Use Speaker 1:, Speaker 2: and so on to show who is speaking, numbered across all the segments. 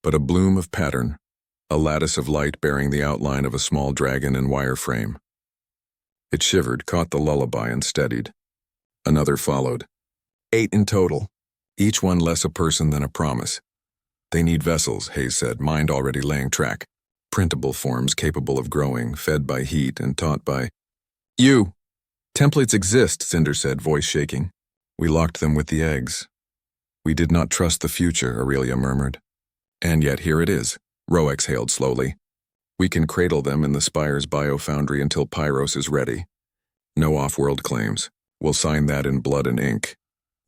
Speaker 1: but a bloom of pattern, a lattice of light bearing the outline of a small dragon in wire frame. It shivered, caught the lullaby, and steadied. Another followed. 8 in total, each one less a person than a promise. They need vessels, Hayes said, mind already laying track. Printable forms capable of growing, fed by heat and taught by... You! Templates exist, Cinder said, voice shaking. We locked them with the eggs. We did not trust the future, Aurelia murmured. And yet here it is, Ro exhaled slowly. We can cradle them in the Spire's biofoundry until Pyros is ready. No off-world claims. We'll sign that in blood and ink.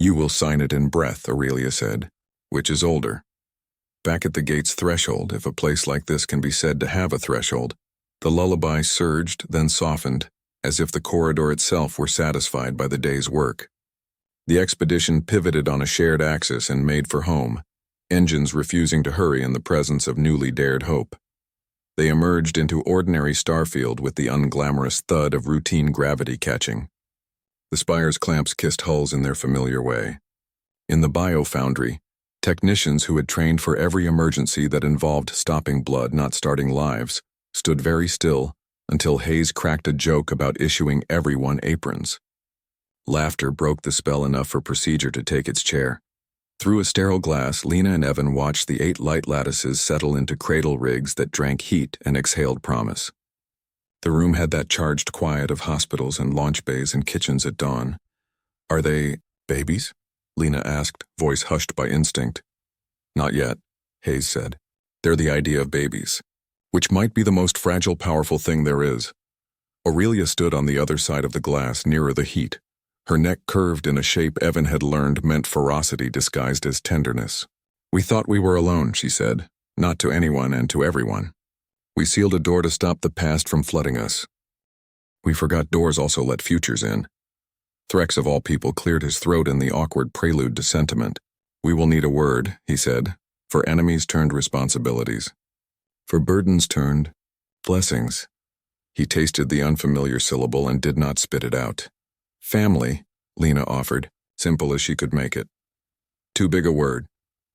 Speaker 1: You will sign it in breath, Aurelia said. Which is older? Back at the gate's threshold, if a place like this can be said to have a threshold, the lullaby surged, then softened, as if the corridor itself were satisfied by the day's work. The expedition pivoted on a shared axis and made for home, engines refusing to hurry in the presence of newly dared hope. They emerged into ordinary Starfield with the unglamorous thud of routine gravity catching. The Spire's clamps kissed hulls in their familiar way. In the biofoundry, technicians who had trained for every emergency that involved stopping blood, not starting lives, stood very still until Hayes cracked a joke about issuing everyone aprons. Laughter broke the spell enough for procedure to take its chair. Through a sterile glass, Lena and Evan watched the 8 light lattices settle into cradle rigs that drank heat and exhaled promise. The room had that charged quiet of hospitals and launch bays and kitchens at dawn. Are they babies? Lena asked, voice hushed by instinct. Not yet, Hayes said. They're the idea of babies, which might be the most fragile, powerful thing there is. Aurelia stood on the other side of the glass, nearer the heat. Her neck curved in a shape Evan had learned meant ferocity disguised as tenderness. We thought we were alone, she said, not to anyone and to everyone. We sealed a door to stop the past from flooding us. We forgot doors also let futures in. Threx of all people cleared his throat in the awkward prelude to sentiment. We will need a word, he said, for enemies turned responsibilities. For burdens turned blessings. He tasted the unfamiliar syllable and did not spit it out. Family, Lena offered, simple as she could make it. Too big a word,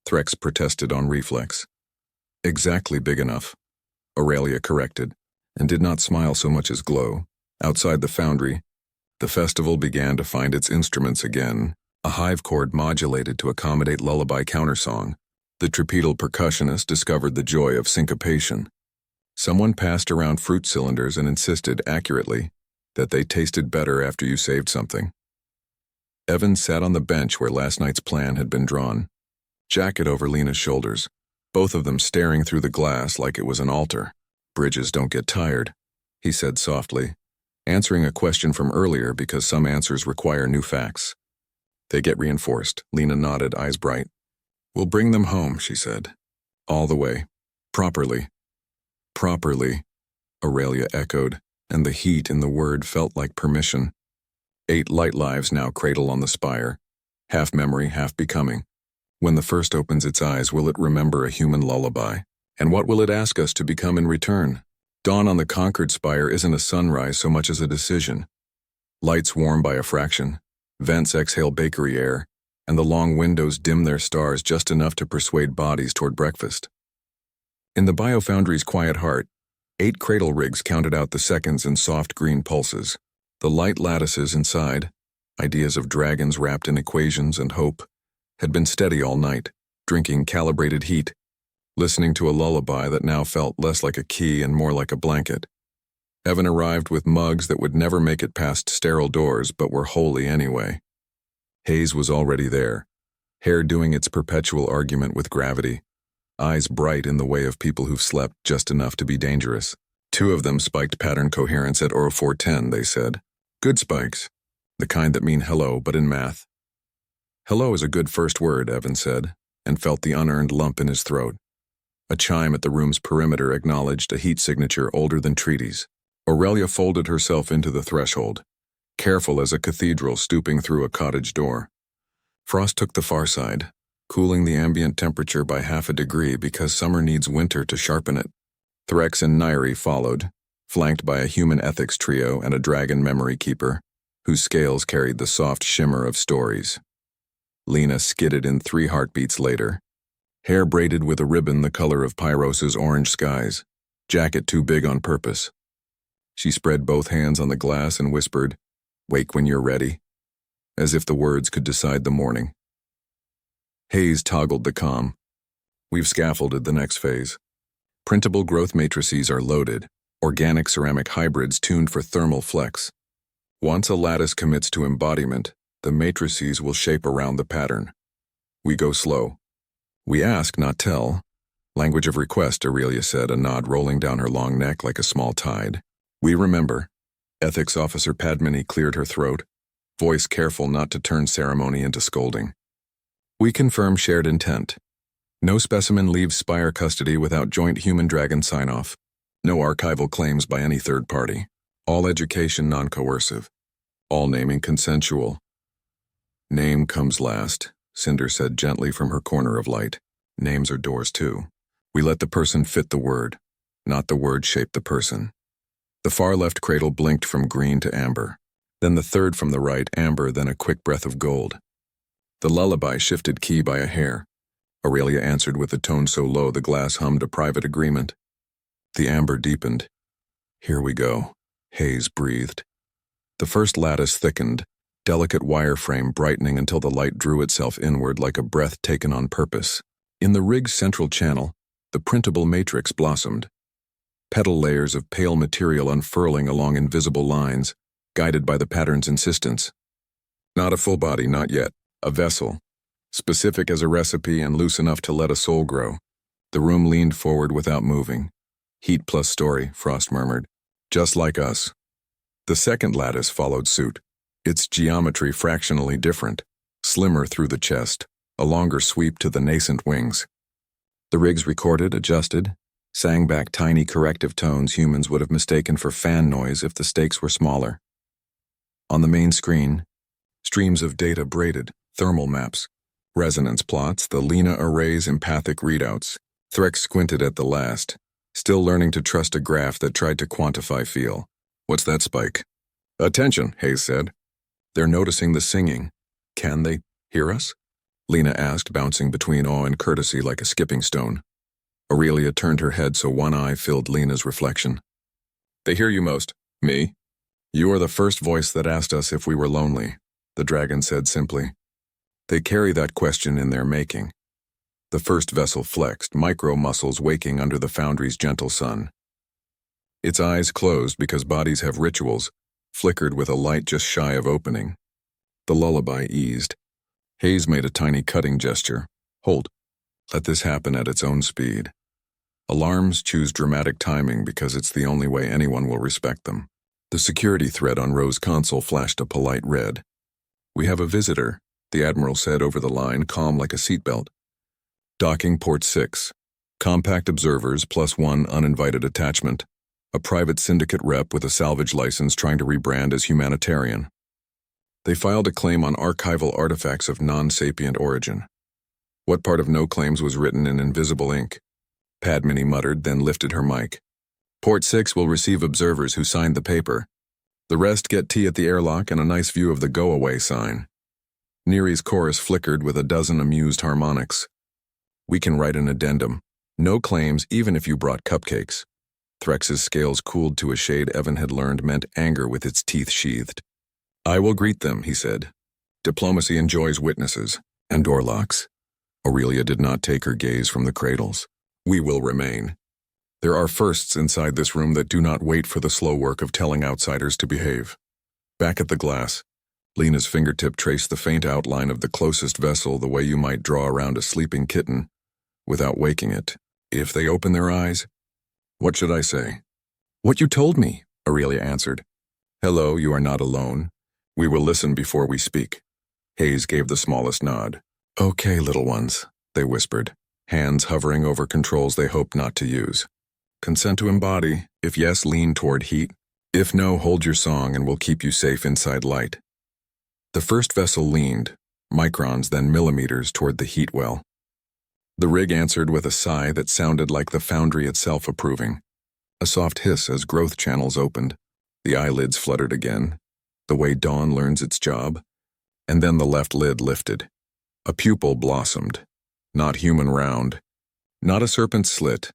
Speaker 1: Threx protested on reflex. Exactly big enough, Aurelia corrected, and did not smile so much as glow. Outside the foundry, the festival began to find its instruments again, a hive chord modulated to accommodate lullaby countersong. The tripedal percussionist discovered the joy of syncopation. Someone passed around fruit cylinders and insisted, accurately, that they tasted better after you saved something. Evan sat on the bench where last night's plan had been drawn, jacket over Lena's shoulders, both of them staring through the glass like it was an altar. Bridges don't get tired, he said softly, answering a question from earlier because some answers require new facts. They get reinforced, Lena nodded, eyes bright. We'll bring them home, she said. All the way. Properly. Properly, Aurelia echoed, and the heat in the word felt like permission. 8 light lives now cradle on the spire, half memory, half becoming. When the first opens its eyes, will it remember a human lullaby? And what will it ask us to become in return? Dawn on the conquered spire isn't a sunrise so much as a decision. Lights warm by a fraction, vents exhale bakery air, and the long windows dim their stars just enough to persuade bodies toward breakfast. In the biofoundry's quiet heart, 8 cradle rigs counted out the seconds in soft green pulses. The light lattices inside, ideas of dragons wrapped in equations and hope, had been steady all night, drinking calibrated heat, listening to a lullaby that now felt less like a key and more like a blanket. Evan arrived with mugs that would never make it past sterile doors but were holy anyway. Hayes was already there, hair doing its perpetual argument with gravity, eyes bright in the way of people who've slept just enough to be dangerous. 2 of them spiked pattern coherence at Oro 410, they said. Good spikes, the kind that mean hello but in math. Hello is a good first word, Evan said, and felt the unearned lump in his throat. A chime at the room's perimeter acknowledged a heat signature older than treaties. Aurelia folded herself into the threshold, careful as a cathedral stooping through a cottage door. Frost took the far side, cooling the ambient temperature by half a degree because summer needs winter to sharpen it. Threx and Nairi followed, flanked by a human ethics trio and a dragon memory keeper, whose scales carried the soft shimmer of stories. Lena skidded in 3 heartbeats later. Hair braided with a ribbon the color of Pyros's orange skies. Jacket too big on purpose. She spread both hands on the glass and whispered, "Wake when you're ready," as if the words could decide the morning. Hayes toggled the comm. We've scaffolded the next phase. Printable growth matrices are loaded, organic ceramic hybrids tuned for thermal flex. Once a lattice commits to embodiment, the matrices will shape around the pattern. We go slow. We ask, not tell. Language of request, Aurelia said, a nod rolling down her long neck like a small tide. We remember. Ethics Officer Padmini cleared her throat, voice careful not to turn ceremony into scolding. We confirm shared intent. No specimen leaves Spire custody without joint human-dragon sign-off. No archival claims by any third party. All education non-coercive. All naming consensual. Name comes last, Cinder said gently from her corner of light. Names are doors too. We let the person fit the word, not the word shape the person. The far left cradle blinked from green to amber. Then the third from the right, amber, then a quick breath of gold. The lullaby shifted key by a hair. Aurelia answered with a tone so low the glass hummed a private agreement. The amber deepened. Here we go, Hayes breathed. The first lattice thickened, delicate wireframe brightening until the light drew itself inward like a breath taken on purpose. In the rig's central channel, the printable matrix blossomed. Petal layers of pale material unfurling along invisible lines, guided by the pattern's insistence. Not a full body, not yet. A vessel. Specific as a recipe and loose enough to let a soul grow. The room leaned forward without moving. Heat plus story, Frost murmured. Just like us. The second lattice followed suit. Its geometry fractionally different. Slimmer through the chest, a longer sweep to the nascent wings. The rigs recorded, adjusted, sang back tiny corrective tones humans would have mistaken for fan noise if the stakes were smaller. On the main screen, streams of data braided, thermal maps, resonance plots, the Lena array's empathic readouts. Threx squinted at the last, still learning to trust a graph that tried to quantify feel. What's that spike? Attention, Hayes said. They're noticing the singing. Can they hear us? Lena asked, bouncing between awe and courtesy like a skipping stone. Aurelia turned her head so one eye filled Lena's reflection. They hear you most. Me? You are the first voice that asked us if we were lonely, the dragon said simply. They carry that question in their making. The first vessel flexed, micro muscles waking under the foundry's gentle sun. Its eyes closed because bodies have rituals, flickered with a light just shy of opening. The lullaby eased. Hayes made a tiny cutting gesture. Hold. Let this happen at its own speed. Alarms choose dramatic timing because it's the only way anyone will respect them. The security thread on Ro's console flashed a polite red. We have a visitor, the Admiral said over the line, calm like a seatbelt. Docking port 6. Compact observers plus one uninvited attachment. A private syndicate rep with a salvage license trying to rebrand as humanitarian. They filed a claim on archival artifacts of non-sapient origin. What part of no claims was written in invisible ink? Padmini muttered, then lifted her mic. Port 6 will receive observers who signed the paper. The rest get tea at the airlock and a nice view of the go-away sign. Neri's chorus flickered with a dozen amused harmonics. We can write an addendum. No claims even if you brought cupcakes. Threx's scales cooled to a shade Evan had learned meant anger with its teeth sheathed. I will greet them, he said. Diplomacy enjoys witnesses and door locks. Aurelia did not take her gaze from the cradles. We will remain. There are firsts inside this room that do not wait for the slow work of telling outsiders to behave. Back at the glass, Lena's fingertip traced the faint outline of the closest vessel the way you might draw around a sleeping kitten, without waking it. If they open their eyes, what should I say? What you told me, Aurelia answered. Hello, you are not alone. We will listen before we speak. Hayes gave the smallest nod. Okay, little ones, they whispered, hands hovering over controls they hoped not to use. Consent to embody. If yes, lean toward heat. If no, hold your song and we'll keep you safe inside light. The first vessel leaned, microns then millimeters toward the heat well. The rig answered with a sigh that sounded like the foundry itself approving. A soft hiss as growth channels opened. The eyelids fluttered again, the way dawn learns its job, and then the left lid lifted. A pupil blossomed. Not human round. Not a serpent slit,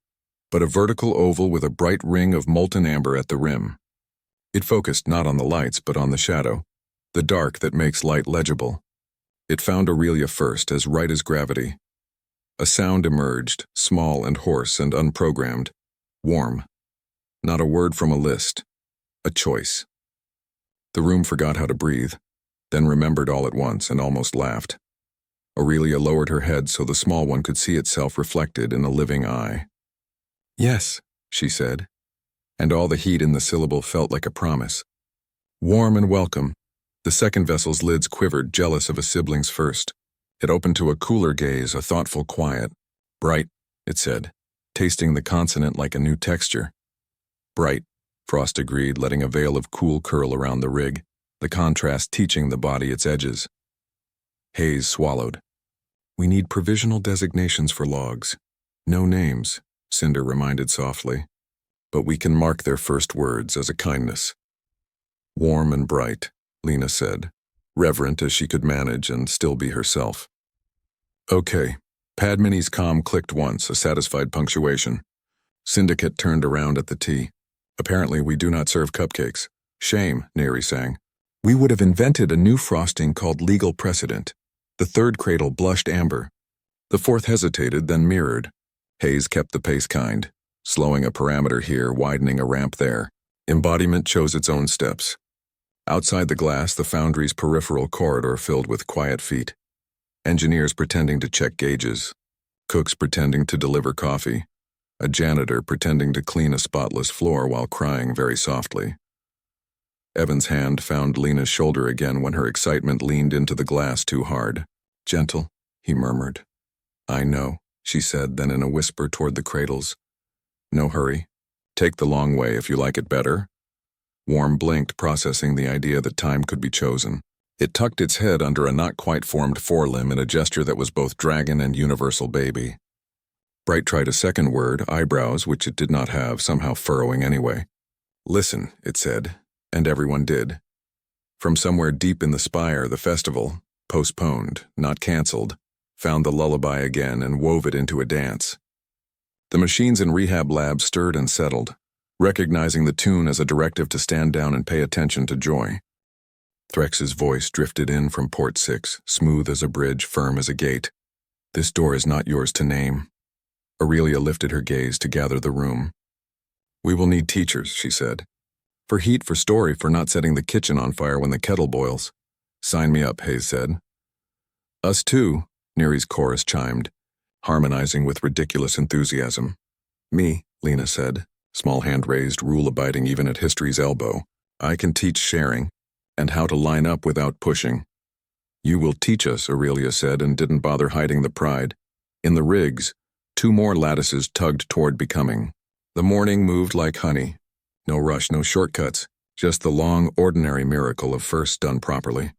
Speaker 1: but a vertical oval with a bright ring of molten amber at the rim. It focused not on the lights but on the shadow, the dark that makes light legible. It found Aurelia first, as right as gravity. A sound emerged, small and hoarse and unprogrammed. Warm. Not a word from a list. A choice. The room forgot how to breathe, then remembered all at once and almost laughed. Aurelia lowered her head so the small one could see itself reflected in a living eye. "Yes," she said, and all the heat in the syllable felt like a promise. Warm and welcome. The second vessel's lids quivered, jealous of a sibling's first. It opened to a cooler gaze, a thoughtful quiet. "Bright," it said, tasting the consonant like a new texture. "Bright," Frost agreed, letting a veil of cool curl around the rig, the contrast teaching the body its edges. Hayes swallowed. "We need provisional designations for logs. No names," Cinder reminded softly. "But we can mark their first words as a kindness." "Warm and bright," Lena said, reverent as she could manage and still be herself. "Okay." Padmini's comm clicked once, a satisfied punctuation. Syndicate turned around at the tea. "Apparently we do not serve cupcakes." "Shame," Neri sang. "We would have invented a new frosting called legal precedent." The third cradle blushed amber. The fourth hesitated, then mirrored. Hayes kept the pace kind, slowing a parameter here, widening a ramp there. Embodiment chose its own steps. Outside the glass, the foundry's peripheral corridor filled with quiet feet. Engineers pretending to check gauges. Cooks pretending to deliver coffee. A janitor pretending to clean a spotless floor while crying very softly. Evan's hand found Lena's shoulder again when her excitement leaned into the glass too hard. "Gentle," he murmured. "I know," she said, then in a whisper toward the cradles. "No hurry. Take the long way if you like it better." Warm blinked, processing the idea that time could be chosen. It tucked its head under a not-quite-formed forelimb in a gesture that was both dragon and universal baby. Bright tried a second word, eyebrows, which it did not have, somehow furrowing anyway. "Listen," it said, and everyone did. From somewhere deep in the spire, the festival, postponed, not cancelled, found the lullaby again and wove it into a dance. The machines in rehab labs stirred and settled, recognizing the tune as a directive to stand down and pay attention to joy. Threx's voice drifted in from port 6, smooth as a bridge, firm as a gate. "This door is not yours to name." Aurelia lifted her gaze to gather the room. "We will need teachers," she said. "For heat, for story, for not setting the kitchen on fire when the kettle boils." "Sign me up," Hayes said. "Us too," Neri's chorus chimed, harmonizing with ridiculous enthusiasm. "Me," Lena said, small hand raised, rule-abiding even at history's elbow. "I can teach sharing, and how to line up without pushing." "You will teach us," Aurelia said, and didn't bother hiding the pride. In the rigs, 2 more lattices tugged toward becoming. The morning moved like honey. No rush, no shortcuts, just the long, ordinary miracle of first done properly.